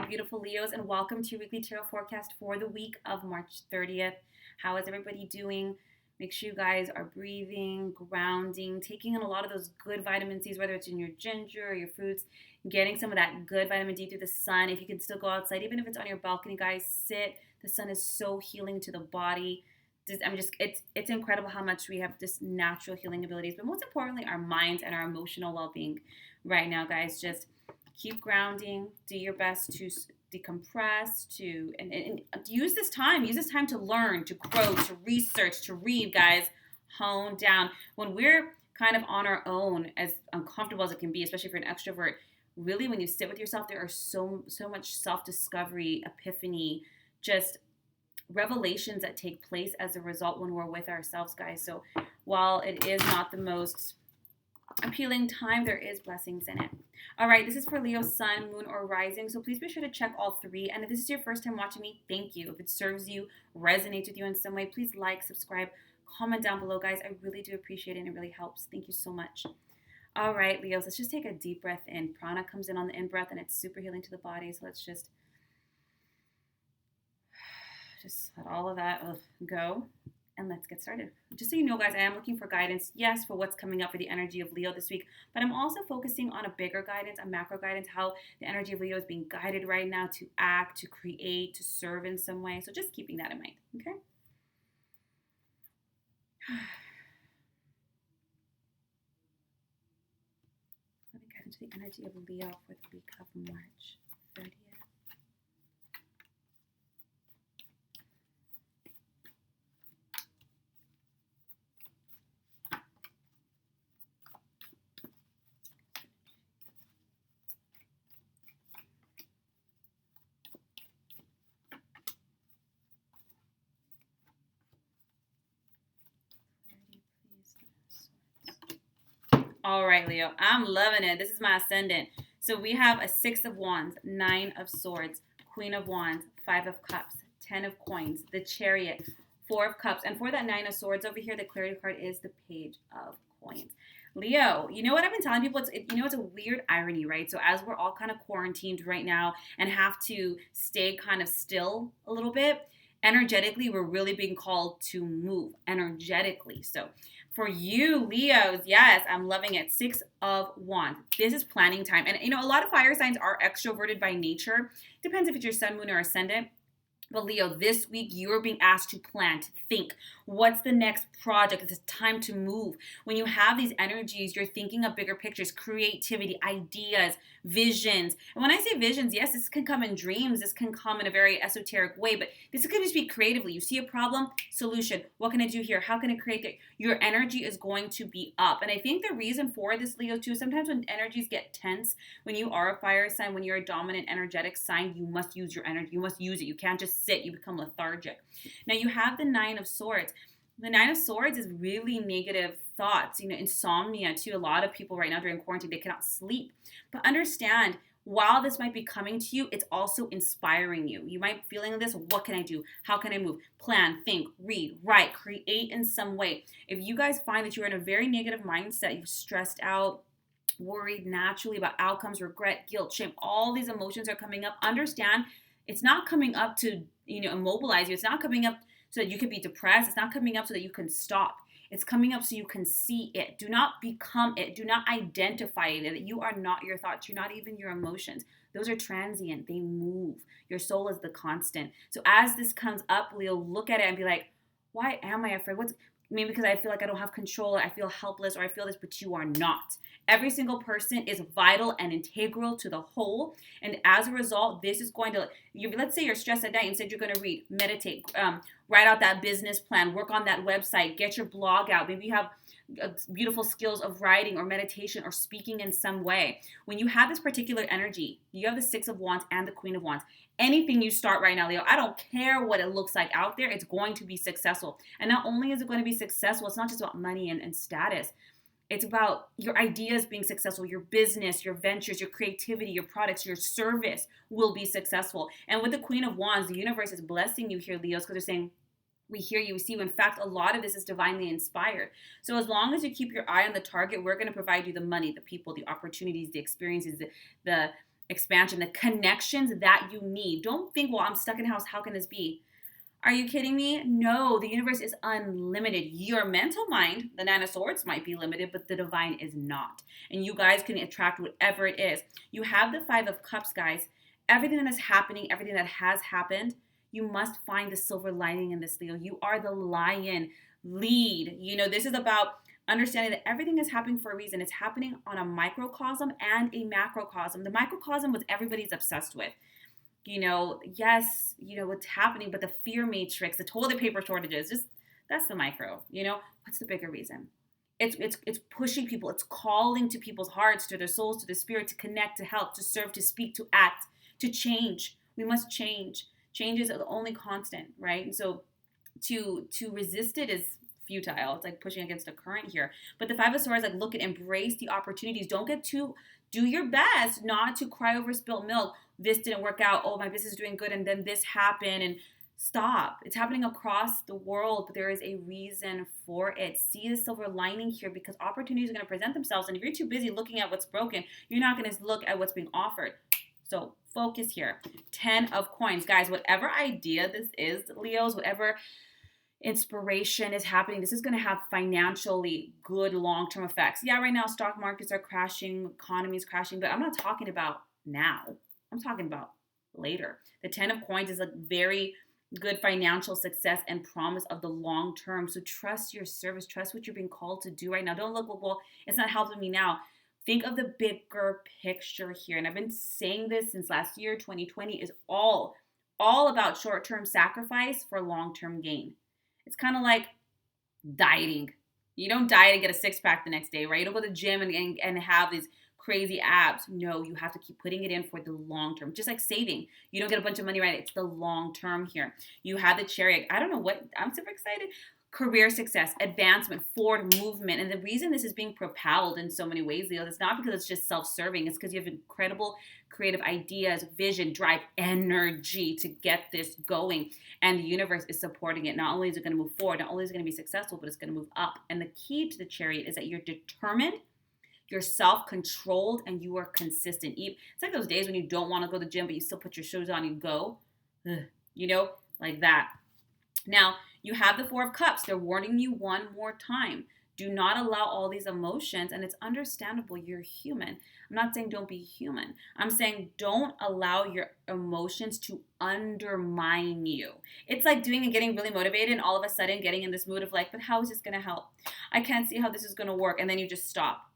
beautiful Leos, and welcome to your weekly tarot forecast for the week of March 30th. How is everybody doing? Make sure you guys are breathing, grounding, taking in a lot of those good vitamin C's, whether it's in your ginger or your fruits, getting some of that good vitamin D through the sun. If you can still go outside, even if it's on your balcony, guys, sit. The sun is so healing to the body. It's incredible how much we have just natural healing abilities, but most importantly, our minds and our emotional well-being right now, guys. Just keep grounding, do your best to decompress, and use this time to learn, to grow, to research, to read, guys. Hone down. When we're kind of on our own, as uncomfortable as it can be, especially if you're an extrovert, really when you sit with yourself, there are so much self-discovery, epiphany, just revelations that take place as a result when we're with ourselves, guys. So while it is not the most appealing time, there is blessings in it. All right, this is for Leo, sun, moon, or rising. So please be sure to check all three. And if this is your first time watching me, thank you. If it serves you, resonates with you in some way, please like, subscribe, comment down below, guys. I really do appreciate it, and it really helps. Thank you so much. All right, Leos, let's just take a deep breath in. Prana comes in on the in-breath, and it's super healing to the body. So let's just let all of that go. And let's get started. Just so you know, guys, I am looking for guidance, yes, for what's coming up for the energy of Leo this week, but I'm also focusing on a bigger guidance, a macro guidance, how the energy of Leo is being guided right now to act, to create, to serve in some way. So just keeping that in mind, okay? Let me get into the energy of Leo for the week of March 30th. All right, Leo, I'm loving it. This is my ascendant. So we have a 6 of Wands, 9 of Swords, Queen of Wands, 5 of Cups, 10 of Coins, the Chariot, 4 of Cups. And for that 9 of Swords over here, the clarity card is the Page of Coins. Leo, you know what I've been telling people? It's a weird irony, right? So as we're all kind of quarantined right now and have to stay kind of still a little bit, energetically, we're really being called to move energetically. So for you, Leos, yes, I'm loving it. 6 of Wands. This is planning time. And, a lot of fire signs are extroverted by nature. Depends if it's your sun, moon, or ascendant. But Leo, this week you're being asked to plan, to think. What's the next project? It's time to move. When you have these energies, you're thinking of bigger pictures, creativity, ideas, visions. And when I say visions, yes, this can come in dreams. This can come in a very esoteric way, but this could just be creatively. You see a problem, solution. What can I do here? How can I create that? Your energy is going to be up. And I think the reason for this, Leo, too, sometimes when energies get tense, when you are a fire sign, when you're a dominant energetic sign, you must use your energy. You must use it. You can't just sit. You become lethargic. Now you have the 9 of Swords. The 9 of Swords is really negative thoughts, insomnia too. A lot of people right now during quarantine, they cannot sleep. But understand, while this might be coming to you, it's also inspiring you. You might be feeling this. What can I do? How can I move? Plan, think, read, write, create in some way. If you guys find that you're in a very negative mindset, you're stressed out, worried naturally about outcomes, regret, guilt, shame, all these emotions are coming up, understand it's not coming up to, immobilize you. It's not coming up so that you could be depressed. It's not coming up so that you can stop. It's coming up so you can see it. Do not become it. Do not identify it. You are not your thoughts. You're not even your emotions. Those are transient. They move. Your soul is the constant. So as this comes up, Leo, look at it and be like, why am I afraid? Maybe because I feel like I don't have control, or I feel helpless, or I feel this, but you are not. Every single person is vital and integral to the whole. And as a result, this is going to, let's say you're stressed at night, instead you're going to read, meditate, write out that business plan, work on that website, get your blog out. Maybe you have beautiful skills of writing or meditation or speaking in some way. When you have this particular energy, you have the 6 of Wands and the Queen of Wands. Anything you start right now, Leo, I don't care what it looks like out there, it's going to be successful. And not only is it going to be successful, it's not just about money and status. It's about your ideas being successful, your business, your ventures, your creativity, your products, your service will be successful. And with the Queen of Wands, the universe is blessing you here, Leos, because they're saying, we hear you, we see you. In fact, a lot of this is divinely inspired. So as long as you keep your eye on the target, we're going to provide you the money, the people, the opportunities, the experiences, the expansion, the connections that you need. Don't think, well, I'm stuck in a house. How can this be? Are you kidding me? No, the universe is unlimited. Your mental mind, the Nine of Swords, might be limited, but the divine is not. And you guys can attract whatever it is. You have the Five of Cups, guys. Everything that is happening, everything that has happened, you must find the silver lining in this, Leo. You are the lion. Lead. You know, this is about understanding that everything is happening for a reason. It's happening on a microcosm and a macrocosm. The microcosm was everybody's obsessed with. You know, yes, you know what's happening, but the fear matrix, the toilet paper shortages, just that's the micro. You know, what's the bigger reason? It's pushing people. It's calling to people's hearts, to their souls, to their spirit, to connect, to help, to serve, to speak, to act, to change. We must change. Change is the only constant, right? And so to resist it is futile. It's like pushing against a current here. But the Five of Swords, like, look at, embrace the opportunities. Don't get too, do your best not to cry over spilled milk. This didn't work out. Oh, my business is doing good, and then this happened. And stop. It's happening across the world, but there is a reason for it. See the silver lining here, because opportunities are going to present themselves. And if you're too busy looking at what's broken, you're not going to look at what's being offered. So focus here. 10 of Coins. Guys, whatever idea this is, Leos, whatever inspiration is happening, this is going to have financially good long-term effects. Yeah, right now stock markets are crashing, economy is crashing, but I'm not talking about now. I'm talking about later. The 10 of Coins is a very good financial success and promise of the long term. So trust your service, trust what you're being called to do right now. Don't look, well, it's not helping me now. Think of the bigger picture here. And I've been saying this since last year. 2020 is all about short-term sacrifice for long-term gain. It's kind of like dieting. You don't diet and get a six-pack the next day, right? You don't go to the gym and have these crazy abs. No, you have to keep putting it in for the long term. Just like saving. You don't get a bunch of money, right? It's the long term here. You have the Chariot. I don't know what, I'm super excited. Career success, advancement, forward movement. And the reason this is being propelled in so many ways, Leo, it's not because it's just self-serving. It's because you have incredible creative ideas, vision, drive, energy to get this going. And the universe is supporting it. Not only is it going to move forward, not only is it going to be successful, but it's going to move up. And the key to the Chariot is that you're determined, you're self-controlled, and you are consistent. It's like those days when you don't want to go to the gym, but you still put your shoes on and go. You know, like that. Now, you have the Four of Cups. They're warning you one more time. Do not allow all these emotions, and it's understandable. You're human. I'm not saying don't be human. I'm saying don't allow your emotions to undermine you. It's like doing and getting really motivated, and all of a sudden getting in this mood of like, but how is this going to help? I can't see how this is going to work, and then you just stop.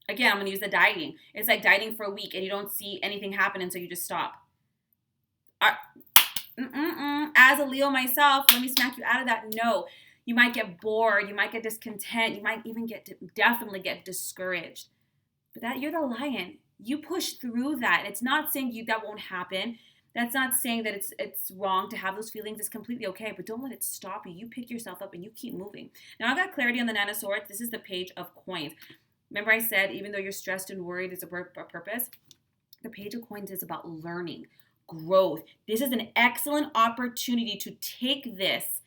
Again, I'm going to use the dieting. It's like dieting for a week, and you don't see anything happen, and so you just stop. As a Leo myself, let me smack you out of that. No, you might get bored. You might get discontent. You might even definitely get discouraged. But that you're the lion. You push through that. It's not saying that won't happen. That's not saying that it's wrong to have those feelings. It's completely okay. But don't let it stop you. You pick yourself up and you keep moving. Now I got clarity on the Nine of Swords. This is the Page of Coins. Remember I said even though you're stressed and worried, it's a purpose. The Page of Coins is about learning, growth. This is an excellent opportunity to take this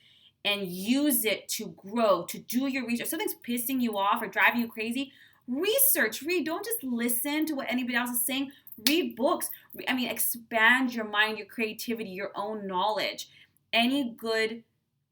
and use it to grow, to do your research. If something's pissing you off or driving you crazy, research, read. Don't just listen to what anybody else is saying. Read books. Expand your mind, your creativity, your own knowledge. Any good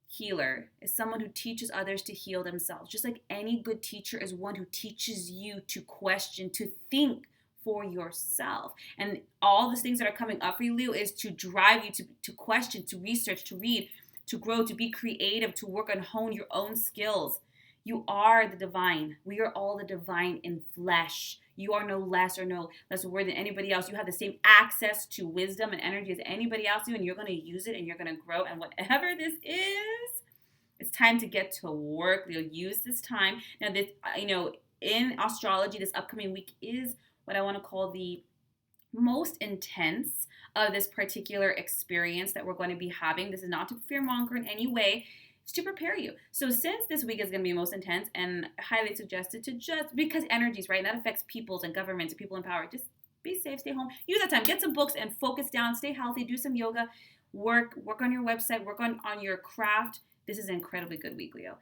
healer is someone who teaches others to heal themselves. Just like any good teacher is one who teaches you to question, to think for yourself. And all these things that are coming up for you, Leo, is to drive you to question, to research, to read, to grow, to be creative, to work and hone your own skills. You are the divine. We are all the divine in flesh. You are no less or no less worthy than anybody else. You have the same access to wisdom and energy as anybody else do, and you're going to use it and you're going to grow. And whatever this is, it's time to get to work. Leo, use this time. Now, this, in astrology, this upcoming week is what I want to call the most intense of this particular experience that we're going to be having. This is not to fearmonger in any way. It's to prepare you. So since this week is going to be most intense and highly suggested to just, because energies, right, and that affects peoples and governments and people in power, just be safe, stay home, use that time, get some books and focus down, stay healthy, do some yoga, work on your website, work on your craft. This is an incredibly good week, Leo.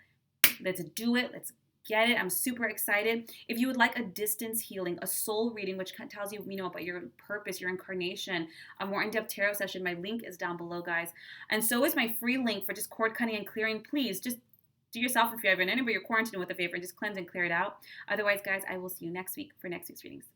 Let's do it. Let's get it. I'm super excited. If you would like a distance healing, a soul reading, which tells you, about your purpose, your incarnation, a more in-depth tarot session, my link is down below, guys. And so is my free link for just cord cutting and clearing. Please just do yourself a favor, and anybody you're quarantining with a favor, and just cleanse and clear it out. Otherwise, guys, I will see you next week for next week's readings.